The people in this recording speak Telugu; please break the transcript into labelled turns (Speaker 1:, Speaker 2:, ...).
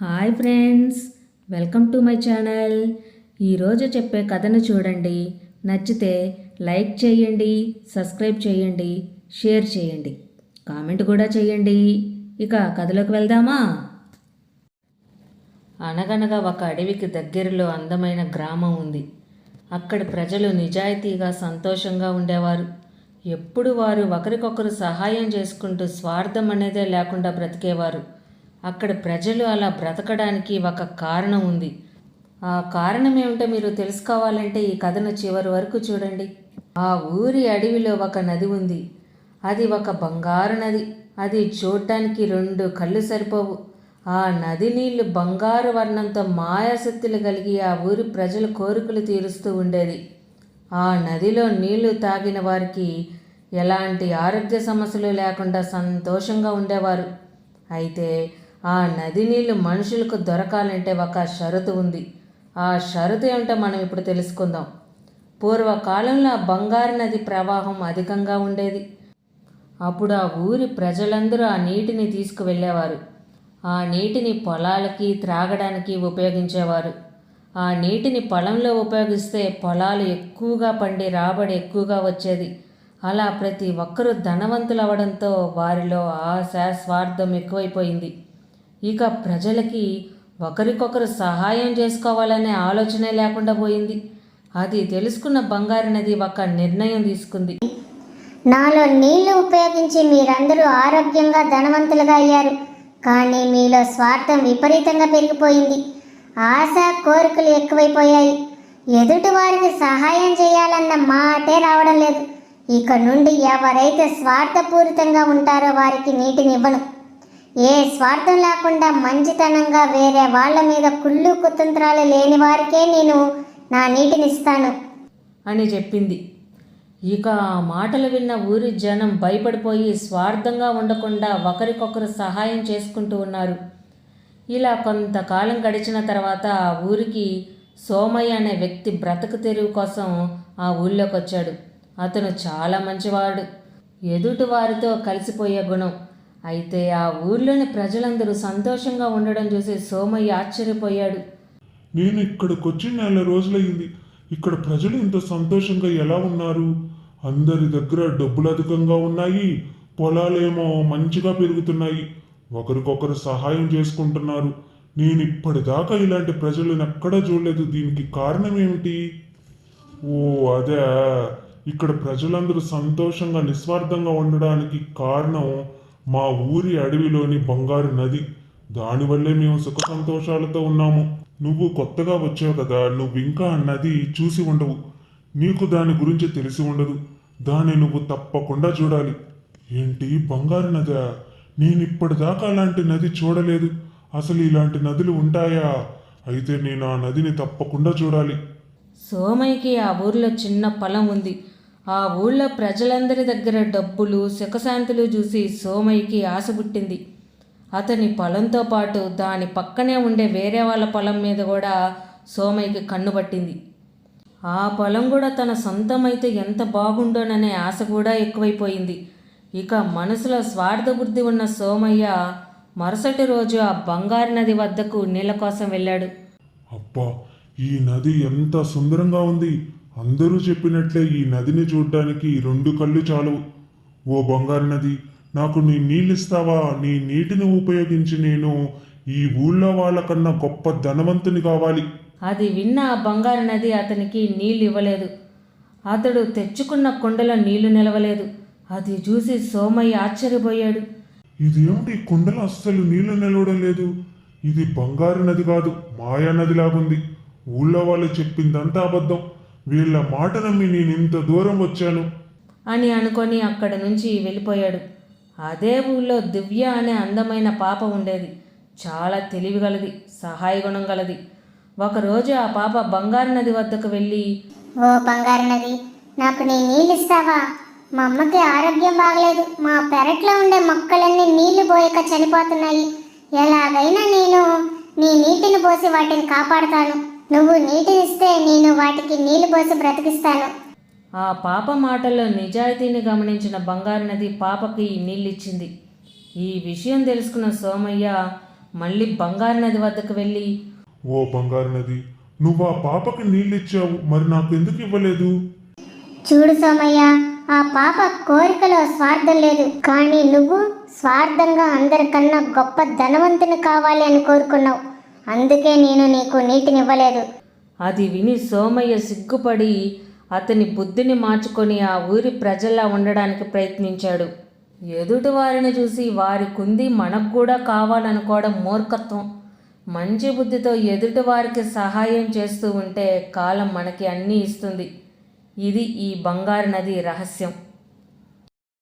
Speaker 1: Hi friends, welcome to my channel. ఈరోజు చెప్పే కథను చూడండి. నచ్చితే లైక్ చేయండి, సబ్స్క్రైబ్ చేయండి, షేర్ చేయండి, కామెంట్ కూడా చేయండి. ఇక కథలోకి వెళ్దామా? అనగనగా ఒక అడవికి దగ్గరలో అందమైన గ్రామం ఉంది. అక్కడి ప్రజలు నిజాయితీగా సంతోషంగా ఉండేవారు. ఎప్పుడు వారు ఒకరికొకరు సహాయం చేసుకుంటూ స్వార్థం అనేదే లేకుండా బ్రతికేవారు. అక్కడ ప్రజలు అలా బ్రతకడానికి ఒక కారణం ఉంది. ఆ కారణం ఏమిటో మీరు తెలుసుకోవాలంటే ఈ కథను చివరి వరకు చూడండి. ఆ ఊరి అడవిలో ఒక నది ఉంది. అది ఒక బంగారు నది. అది చూడ్డానికి 2 కళ్ళు సరిపోవు. ఆ నది నీళ్లు బంగారు వర్ణంతో మాయాశక్తులు కలిగి ఆ ఊరి ప్రజల కోరికలు తీరుస్తూ ఉండేది. ఆ నదిలో నీళ్లు తాగిన వారికి ఎలాంటి ఆరోగ్య సమస్యలు లేకుండా సంతోషంగా ఉండేవారు. అయితే ఆ నది నీళ్లు మనుషులకు దొరకాలంటే ఒక షరతు ఉంది. ఆ షరతు ఏమిటో మనం ఇప్పుడు తెలుసుకుందాం. పూర్వకాలంలో ఆ బంగారు నది ప్రవాహం అధికంగా ఉండేది. అప్పుడు ఆ ఊరి ప్రజలందరూ ఆ నీటిని తీసుకువెళ్ళేవారు. ఆ నీటిని పొలాలకి త్రాగడానికి ఉపయోగించేవారు. ఆ నీటిని పొలంలో ఉపయోగిస్తే పొలాలు ఎక్కువగా పండి రాబడి ఎక్కువగా వచ్చేది. అలా ప్రతి ఒక్కరూ ధనవంతులు అవడంతో వారిలో ఆశ, స్వార్థం ఎక్కువైపోయింది. ఇక ప్రజలకి ఒకరికొకరు సహాయం చేసుకోవాలనే ఆలోచనే లేకుండా పోయింది. అది తెలుసుకున్న బంగారు నది ఒక నిర్ణయం తీసుకుంది.
Speaker 2: నాలో నీళ్లు ఉపయోగించి మీరందరూ ఆరోగ్యంగా ధనవంతులుగా అయ్యారు. కానీ మీలో స్వార్థం విపరీతంగా పెరిగిపోయింది. ఆశ, కోరికలు ఎక్కువైపోయాయి. ఎదుటి వారికి సహాయం చేయాలన్న మాటే రావడం లేదు. ఇక నుండి ఎవరైతే స్వార్థపూరితంగా ఉంటారో వారికి నీటిని ఇవ్వను. ఏ స్వార్థం లేకుండా మంచితనంగా వేరే వాళ్ళ మీద కుళ్ళు కుతంత్రాలు లేని వారికే నేను నా నీటినిస్తాను
Speaker 1: అని చెప్పింది. ఇక ఆ మాటలు విన్న ఊరి జనం భయపడిపోయి స్వార్థంగా ఉండకుండా ఒకరికొకరు సహాయం చేసుకుంటూ ఉన్నారు. ఇలా కొంతకాలం గడిచిన తర్వాత ఆ ఊరికి సోమయ్య అనే వ్యక్తి బ్రతుకు తెరువు కోసం ఆ ఊళ్ళోకి వచ్చాడు. అతను చాలా మంచివాడు, ఎదుటి వారితో కలిసిపోయే గుణం. అయితే ఆ ఊర్లోని ప్రజలందరూ సంతోషంగా ఉండడం చూసి సోమయ్య ఆశ్చర్యపోయాడు.
Speaker 3: నేను ఇక్కడికొచ్చి 4 రోజులయ్యింది. ఇక్కడ ప్రజలు ఇంత సంతోషంగా ఎలా ఉన్నారు? అందరి దగ్గర డబ్బులు అధికంగా ఉన్నాయి, పొలాలేమో మంచిగా పెరుగుతున్నాయి, ఒకరికొకరు సహాయం చేసుకుంటున్నారు. నేను ఇప్పటిదాకా ఇలాంటి ప్రజలను ఎక్కడా చూడలేదు. దీనికి కారణం ఏమిటి? ఓ అదే, ఇక్కడ ప్రజలందరూ సంతోషంగా నిస్వార్థంగా ఉండడానికి కారణం మా ఊరి అడవిలోని బంగారు నది. దానివల్లే మేము సుఖ సంతోషాలతో ఉన్నాము. నువ్వు కొత్తగా వచ్చావు కదా, నువ్వు ఇంకా ఆ నది చూసి ఉండవు. నీకు దాని గురించి తెలిసి ఉండదు. దాన్ని నువ్వు తప్పకుండా చూడాలి. ఏంటి, బంగారు నదా? నేను ఇప్పటిదాకా అలాంటి నది చూడలేదు. అసలు ఇలాంటి నదులు ఉంటాయా? అయితే నేను ఆ నదిని తప్పకుండా చూడాలి.
Speaker 1: సోమయ్యకి ఆ ఊర్లో చిన్న పొలం ఉంది. ఆ ఊళ్ళో ప్రజలందరి దగ్గర డబ్బులు, సుఖశాంతులు చూసి సోమయ్యకి ఆశ పుట్టింది. అతని పొలంతో పాటు దాని పక్కనే ఉండే వేరే వాళ్ళ పొలం మీద కూడా సోమయ్యకి కన్ను పట్టింది. ఆ పొలం కూడా తన సొంతమైతే ఎంత బాగుండోననే ఆశ కూడా ఎక్కువైపోయింది. ఇక మనసులో స్వార్థ బుద్ధి ఉన్న సోమయ్య మరుసటి రోజు ఆ బంగారు నది వద్దకు నీళ్ళ కోసం వెళ్ళాడు.
Speaker 3: అబ్బా, ఈ నది ఎంత సుందరంగా ఉంది! అందరూ చెప్పినట్లే ఈ నదిని చూడ్డానికి 2 కళ్ళు చాలవు. ఓ బంగారు నది, నాకు నీ నీళ్ళిస్తావా? నీ నీటిని ఉపయోగించి నేను ఈ ఊళ్ళో వాళ్ళకన్నా గొప్ప ధనవంతుని కావాలి.
Speaker 1: అది విన్న ఆ బంగారు నది అతనికి నీళ్ళు ఇవ్వలేదు. అతడు తెచ్చుకున్న కుండలో నీళ్లు నిలవలేదు. అది చూసి సోమయ్య ఆశ్చర్యపోయాడు.
Speaker 3: ఇదేమిటి, కుండలో అస్సలు నీళ్లు నిలవడం లేదు? ఇది బంగారు నది కాదు, మాయా నదిలాగుంది. ఊళ్ళో వాళ్ళు చెప్పిందంతా అబద్ధం. వీళ్ళ మాట నమ్మి నేను ఇంత దూరం వచ్చాను
Speaker 1: అని అనుకొని అక్కడి నుంచి వెళ్ళిపోయాడు. అదే ఊళ్ళో దివ్య అనే అందమైన పాప ఉండేది. చాలా తెలివిగలది, సహాయ గుణం గలది. ఒకరోజు ఆ పాప బంగారు నది వద్దకు వెళ్ళి,
Speaker 2: ఓ బంగారు నది, నాకు నీ నీళ్ళు ఇస్తావా? మా అమ్మకి ఆరోగ్యం బాగలేదు. మా పెరట్లో ఉండే మొక్కలన్నీ నీళ్లు పోయక చనిపోతున్నాయి. ఎలాగైనా నేను నీ నీటిని పోసి వాటిని కాపాడుతాను. నువ్వు నీటినిస్తే నేను వాటికి నీళ్లు పోసి బ్రతికిస్తాను.
Speaker 1: ఆ పాప మాటల్లో నిజాయితీని గమనించిన బంగారు నది పాపకి నీళ్ళిచ్చింది. ఈ విషయం తెలుసుకున్న సోమయ్య మళ్ళీ బంగారు నది వద్దకు వెళ్ళి,
Speaker 3: ఓ బంగారు నది, నువ్వు ఆ పాపకి నీళ్ళిచ్చావు, మరి నాకు ఎందుకు ఇవ్వలేదు?
Speaker 2: చూడు సోమయ్య, ఆ పాప కోరికలో స్వార్థం లేదు, కానీ నువ్వు స్వార్థంగా అందరికన్నా గొప్ప ధనవంతుని కావాలి అని కోరుకున్నావు. అందుకే నేను నీకు నీటినివ్వలేదు.
Speaker 1: అది విని సోమయ్య సిగ్గుపడి అతని బుద్ధిని మార్చుకొని ఆ ఊరి ప్రజల్లా ఉండడానికి ప్రయత్నించాడు. ఎదుటివారిని చూసి వారికుంది మనకు కూడా కావాలనుకోవడం మూర్ఖత్వం. మంచి బుద్ధితో ఎదుటివారికి సహాయం చేస్తూ ఉంటే కాలం మనకి అన్నీ ఇస్తుంది. ఇది ఈ బంగారు నది రహస్యం.